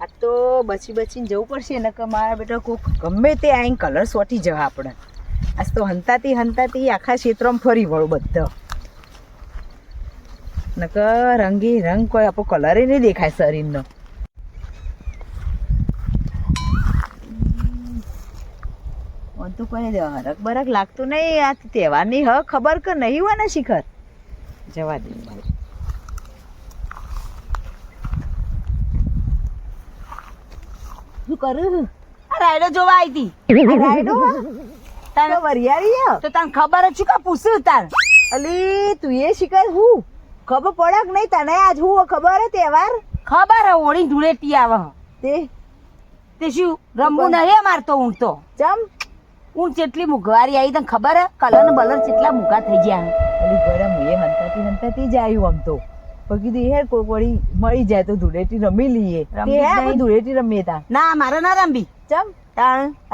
આ તો બચીને જવું પડશે ને કે મારા બેટા કોક ગમે તે આઈને કલર સોટી જવા આપણે આજ તો હંતાતી આખા ક્ષેત્રમાં ફરી વળું બધા નકર રંગી રંગ કોઈ આપણો કલર નહીં દેખાય શરીરનો. તો કોઈ હરક બરક લાગતું નહીં. આ તહેવારની હ ખબર કે નહીં હોય ને શિખર જવા દે. શું કરું આ રાયડો જોવા આવી હતી. રાયડો તારે વરિયાળી તો તને ખબર જ શું કા પૂછું તાર અલી તું એ શિખર હું ખબર પડે કે નહીં તને આજ હું ખબર હે તહેવાર ખબર હે ઓળી ધૂળેટી આવે તે શું રમવું નહીં મારતો હું તો ચમ હું જેટલી મુઘવારી આવી તને ખબર હે કલર ને બલર કેટલા મુઘા થઈ ગયા. અલી ગરમ એ હંતાતી જ આવ્યું આમ તો પણ કીધું હેર કોઈ વળી મળી જાય તો ધૂળેટી રમી લઈએ. ધૂળેટી રમીએ તા ના મારે ના રમવી ચમ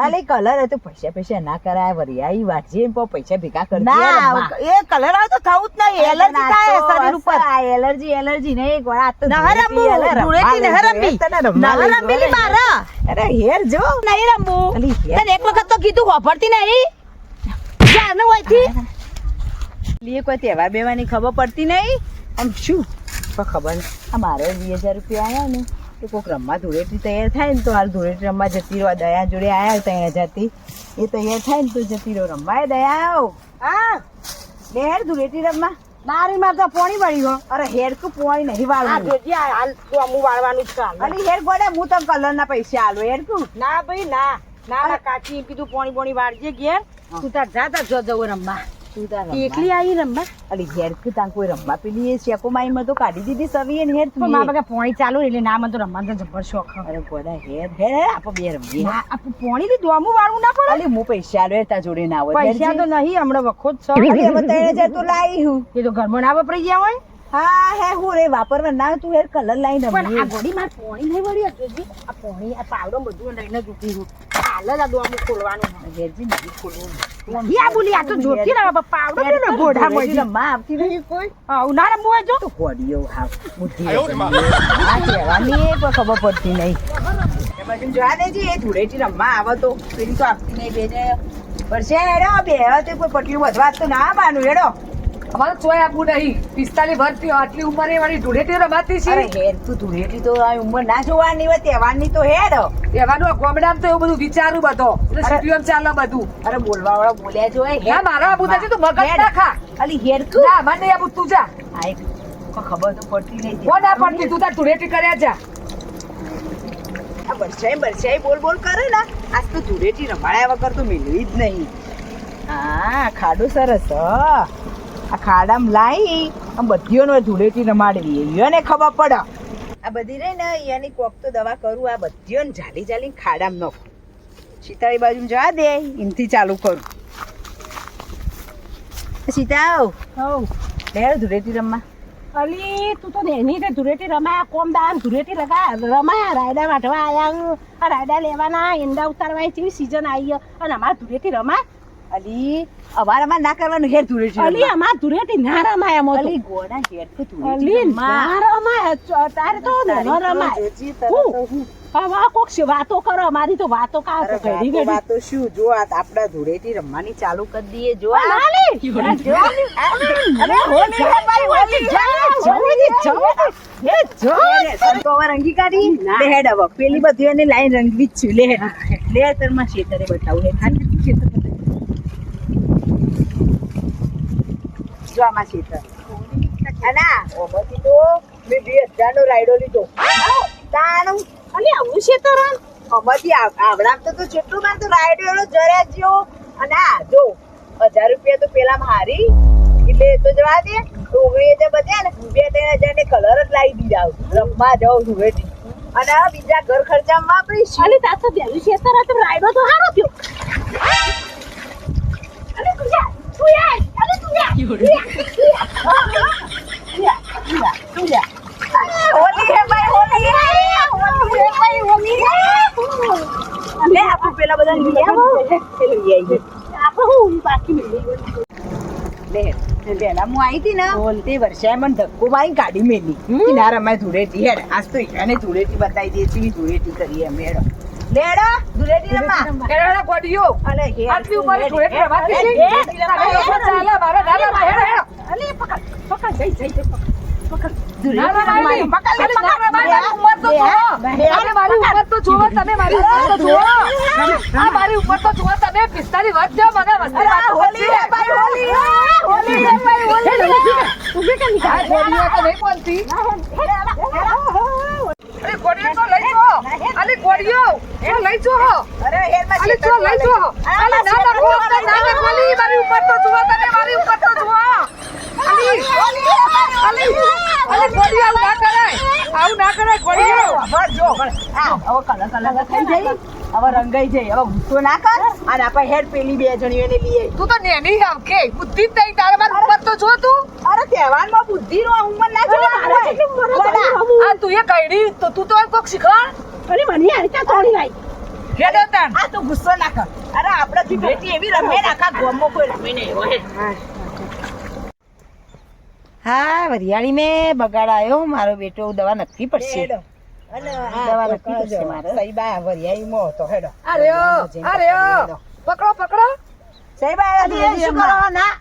અલે કલર તો પૈસા ના કરાય વરિયાળી વાટજે પૈસા ભેગા કરી ના એ કલર આવે તો થવું જ નહીં એલર્જી થાય શરીર ઉપર. એલર્જી નહીં ગોળા તો ધૂળેટી મારા અરે હેર જો નહીં રમવું તને એક વખત તો કીધું વાપરતી નહીં જાને હોયથી લીએ કોઈ તહેવાર બેવાની ખબર પડતી નહીં આમ શું પણ ખબર આ મારે 20,000 રૂપિયા આવ્યા ને તો કોઈક રમવા ધૂળેટી તૈયાર થાય ને તો હાલ ધૂળેટી રમવા જતી રહો. દયા જોડે આવ્યા 3,000 એ તૈયાર થાય ને તો જતી રહો રમવા. દયા આવ હા લે હેર ધૂળેટી રમવા મારી માં તો પોણી વળી ગયો. અરે હેર કો પોણી નહીં વાળવાનું હાલ તો અમુ વાળવાનું જ કામ. અલી હેર ગોડે હું તો કલર ના પૈસા આલો હેર તું ના ભાઈ ના ના કાચી કીધું પોણી વાળજે ઘેર તું તાર જા તાર જો જવું રમવા. એકલી આવી રમવા અલી હેર કે તાં કોઈ રમવા પેલી એ શેકો માઈ માં તો કાઢી દીધી સવી ને હેર તો મારા બગા પોણી ચાલુ એટલે ના મને તો રમવાનો જબર શોખ. અરે ગોડા હેર હેર આપો બે રમીએ. આપું પોણી બી દોમું વાળવું ના પડે. અલી હું પૈસા આલો તા જોડે ના હોય પૈસા તો નહીં હમણાં વખો જ છે. 3,000 તો લાવી હું એ તો ઘરમાં ના વપરાઈ ગયા હોય. હા હે હું રે વાપરવા ના તું હેર કલર લાઈન પણ આ ગોડી માર પોણી નહીં વળી હતી. આ પોણી આ પાવડો બધું લઈને જ ઉઠી હું હાલ જ આ દોમું ખોલવાનું હેરજી નહીં ખોલવું યા બોલી આ તો જોતી ના પાવડો ને ગોઢા મળી રમવા આવતી નહીં કોઈ આવું ના રમવું હોય જો તો કોડીઓ હા બુદ્ધિ આ કહેવાની એ પણ ખબર પડતી નહીં. એમાં જોવા દેજે એ ધૂળેટી રમવા આવે તો પેલી તો આપતી નહીં બેને વર્ષે હેડો બે તે કોઈ પટલી વધવા તો ના બાનું હેડો અમારે ચોય આપવું નહીં 45 વર્ષથી આટલી ઉંમરે વાળી ધૂળેટી રમાતી છે. અરે હેર તું ધૂળેટી તો આ ઉંમર ના જોવાની હોય તહેવારની તો હેડ તહેવારનું ગોમડામ તો એવું બધું વિચારું બધો એટલે સિટીઓમ ચાલે બધું. અરે બોલવા વાળા બોલ્યા જો હે મારા આબુ છે તું મગજ ના ખા. અલી હેર તું ના મને નહીં આબુ તું જા. આ એક ખબર તો પડતી નહીં કોણ ના પડતી તું તાર ધૂળેટી કર્યા જા. આ બરસાઈ બોલ કરે ને આજ તો ધૂળેટી રમાડ્યા વગર તો મિલવી જ નહીં. હા ખાડું સરસ આ ખાડામાં લાવી આમ બધીઓનો ધૂળેટી રમાડવી એને ખબર પડે. આ બધી રહી ને એની કોક તો દવા કરું આ બધીઓને જાલી ખાડામાં નાખું. સીતાળી બાજુ જવા દે એમથી ચાલુ કરું. સીતા આવ લે ધૂળેટી રમવા. અલી તું તો એની તે ધૂળેટી રમાયા કોમ દાન ધૂળેટી રમાયા રાયડા વાટવા આયા આ રાયડા લેવાના ઈંડા ઉતારવા કેવી સીઝન આવી અને અમાર ધૂળેટી રમાય. અલી અમારામાં ના કરવાનું હેર ધૂળેટી અલી અમાર ધૂળેટી ના રમાય એમ અલી ગોડા હેર તો અલી ના રમાય તારે તો ન રમાય. હવે કોક વાતો કરો અમારી તો વાતો કા ઘડી ઘડી વાતો શું જો આપડા ધૂળેટી રમવાની ચાલુ કરી દઈએ જો રંગી કાઢી લે હેડ હવે પેલી બધી એને લાઈન રંગવી જ છું લે લે તરમાં ખેતરે બતાવું હે ખેતર જો આમાં ખેતર ના ઓમાંથી તો મેં 2,000 નો રાયડો લીધો તાણું અલી આવું છે તો અમારી આવડા તો જેટલું માં તો રાયડો જરા જ્યો અને આ જો 1,000 રૂપિયા તો પેલા હારી એટલે તો જવા દે 19,000 બધે ને 2-3,000 ને કલર જ લાવી દીધા રમવા જાવ ધૂળેટી અને બીજા ઘર ખર્ચામાં વાપરીશ. અલી તાર તો બેલું છે તો રાયડો તો હારો થયો. અલી તું જા અલી તું જા હોલી હે ભાઈ હોલી લે આપણે પેલા બધા લઈ આવો આપણે હું બાકી મળી લે પેલા હું આવી હતી ને બોલ. તે વર્ષે મને ધક્કો મારી ગાડી મેલી કે ના રમાય ધૂળેટી હેડ આજ તો ઈરાને ધૂળેટી બતાવી દે છે ધૂળેટી કરીએ અમે હેડો લેડો ધૂળેટી રમા હેડો ગોડીઓ અલે હેડ આટલી ઉંમરે ધૂળેટી રમાતી છે? ધૂળેટી રમાય. તમે લોકો ચાલે, મારા દાદા હેડો હેડો અલે પકડ જઈ ના રમાય નહીં. પકડ લે, અરે ના પકડ. રમાય, મારી ઉંમર તો જુઓ. અરે મારી ઉંમર તો જુઓ તમે, મારી ઉંમર તો જુઓ. આ મારી ઉંમર તો જુઓ તમે, 45 વર્ષ થયા મને મસ્તી અરે વાતો હોલી કરશે. હે ભાઈ હોલી હે હોલી હે ભાઈ હોલી હે. આ ગોળીઓ તો નહીં બોલતી. અરે ગોળીઓ તો લઈ જો. અરે ગોળીઓ, એ લઈ જો હો. અરે હેડ માં અરે જો લઈ જો હો. અરે ના નાખો, ના નાખો, અલી, મારી ઉંમર તો જુઓ તમે, મારી ઉંમર તો જુઓ. અલી, અલી, અલી, ગોળીઓ આવું ના કરાય. આવું ના કરાય ગોળીઓ. હવે જો હવે કલર થઈ જઈ હવે રંગાઈ જઈ હવે ગુસ્સો ના કર અને આપણે હેડ પેલી બે જણીઓને લઈએ તું તો નેની આવ કે બુદ્ધિ જ નહીં તારે, મારી ઉંમર તો જો તું. અરે તહેવારમાં બુદ્ધિનો ઉંમર ના જોવા આ તું એ કઈડી તો તું તો કોક શીખવાડ. અરે મને આ રીતે તોડી લાઈ હેડો તાન. આ તું ગુસ્સો ના કર અરે આપણે ધૂળેટી એવી રમે ને આખા ગામમાં કોઈ રમે નહીં એવો હે હા વરિયાળી મેં બગાડ આવ્યો મારો બેટો દવા નક્કી પડશે હેડો અને દવા નક્કી પડશે મારે સઈબા વરિયાળીમાં હતો હેડો આ રહ્યો, આ રહ્યો. પકડો પકડો. સઈબા શું કરો ના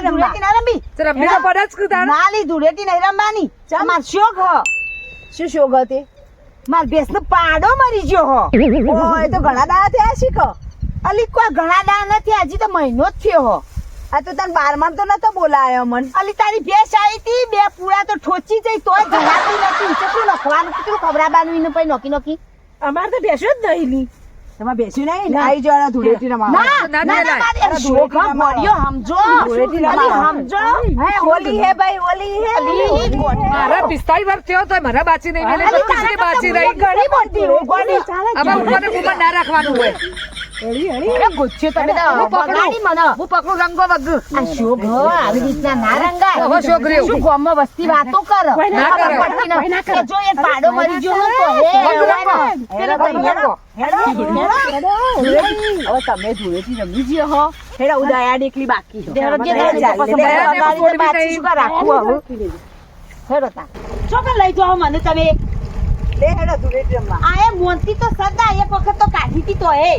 ધૂળેટી ના રમવી જરા મીઠો પડે જ કીધા. નાલી ધૂળેટી નહીં રમવાની માર શોખ હ શું શોખ હતી માર ભેંસ નો પાડો મરી ગયો હો ઓય તો ઘણા દાડા થયા શીખો અલી કોઈ ઘણા દા નથી હજી તો મહિનો જ થયો હો આ તો તને બારમાં તો નતો બોલાયો મન અલી તારી ભેંસ આવી હતી બે પૂરા તો ઠોચી જઈ તોય જણાતી નથી કેટલું નખવાનું કેટલું ખબરાબાનું એને પછી નોકી નોકી અમારે તો બેસો જ નહીં લી તમારે બેસ્યું નહીં આવી જવાના ધૂળેટી રમવા ના ના, ના ના, ના ના. મારે શોખ હ ગોળીઓ સમજો ધૂળેટી અલી રમાડો. સમજો હે હોલી હે ભાઈ હોલી હે મારા 45 વર્ષ થયો તોય મારા બાચી નહીં મેલે, તો પિછલી બાચી રહી. ઘણી મોટી હો ગોળી આમાં ઉંમરને ઉંમર ના રાખવાનું હોય. અરે ગુચ્છો તમે તો હું પકડું. બગાડી મને હું પકડું રંગો વગ. આ શોખ હ આવી રીતના ના રંગાય હવે શોખ રહ્યો. શું ગામમાં વસ્તી વાતો કર ના કરે. ખબર પડતી નથી. કે જો એ પાડો મરી ગયો હોત તો હે રંગો, રંગો. પેલો ભાઈ રંગો. હવે તમે ધૂળેટી રમી જ્યો હો હેડા ઉદાયા એકલી બાકી હો દેવરો જે ચાલે, દાડે ચાલે, પછી લે, મને લે, બગાડીને છોડી પાછી દઈ. શું કાં રાખવું હવે? હેડો તા. શું કાં લઈ જાઓ મને તમે લે હેડા ધૂળેટી રમવા આ એ મોનથી તો સદા એક વખત તો કાઢી હતી તો એ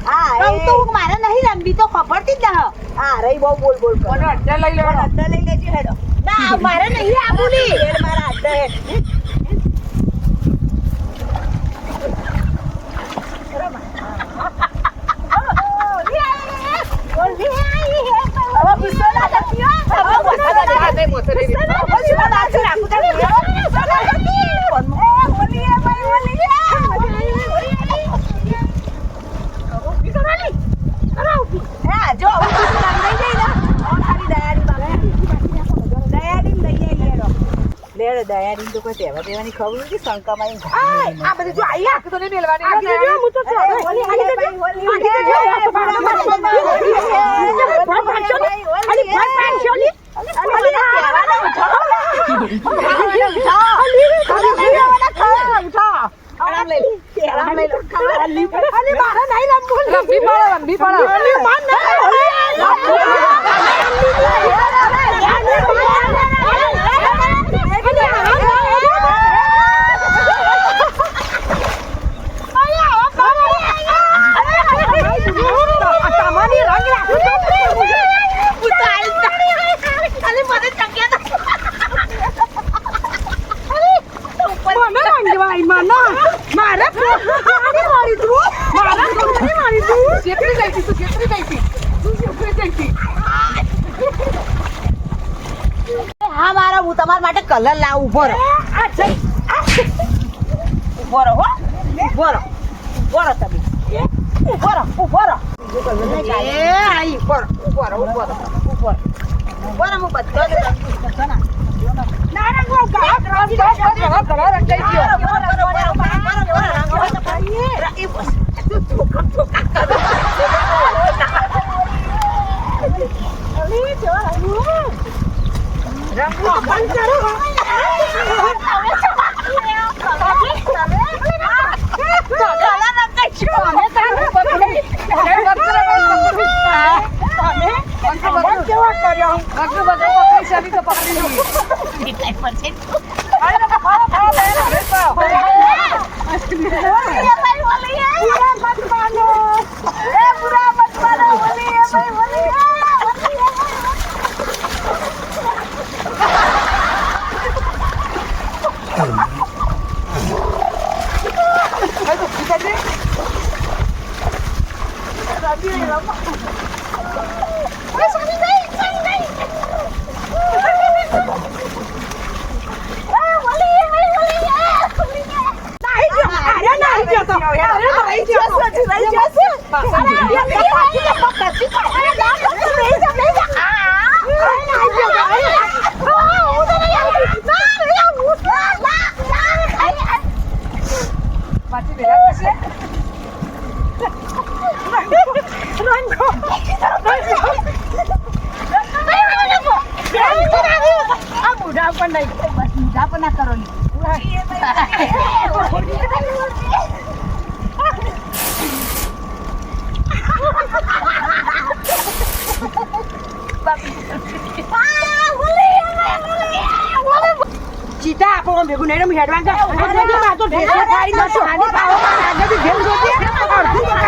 હા આમ તો હું મારે નહીં રમવી તો ખબરથી જ ના હા રહી બહુ બોલ બોલ કર મને અડ્ડા લઈ લેવાનો. અડ્ડા લઈ લેજે હેડો ના મારે નહીં આવું ની હેડ મારા અડ્ડા હેડ હવે ગુસ્સો ના કરતી હો. હવે ગુસ્સો ના કરતી. આ નહીં મોસે નહીં. પછી મને હાથે રાખું તારે. હોલી હે ભાઈ હોલી હે. હા, જો હવે તું રંગાઈ જઈ ને, હવે ખાલી દયાળી બાકી. દયાળી ને લઈ આવીએ હેડો. લે હેડો, દયાળી તો કોઈ તહેવાર દેવાની ખબર નથી શંકામાં ઈ આ બધી જો આઈ આંખ તો નહીં મેલવાની. અરે, હોલી હે ભાઈ, હોલી હે. હોલી હે. હોલી હે. અલી, તહેવારને ઉઠાવો. આરામ લઈ લે. આરામ લઈ લે. અલી, મારે નહીં રમવું. લંબી પાડો, લંબી પાડો. છેતરી જાય છે, તું છેતરી જાય છે. તું છેતરી જાય છે. હા મારા હું તમારા માટે કલર લાવું ઉભો રહો ઉભો રહો હો ઉભો રહો તમે ઉભો રહો એ આઈ ઉભો રહો ઉભો રહો હું બધો જ રંગીશ કરશો ને. ના રંગો ઘણો રંગાઈ ગયો. કેવા કર્યો અરે લોકો ફરો ફરો બે રેસો પાછી ભેગા થશે આ બુઢા પણ નહીં બસ બુઢા પણ ના કરો ચીતા આપણો ભેગું નહીં રમી હેડવા જા. આ જગ્યામાં તો ઢેસા ફાડી નાખો. આની પાવો આગળથી ઘેર જોતી.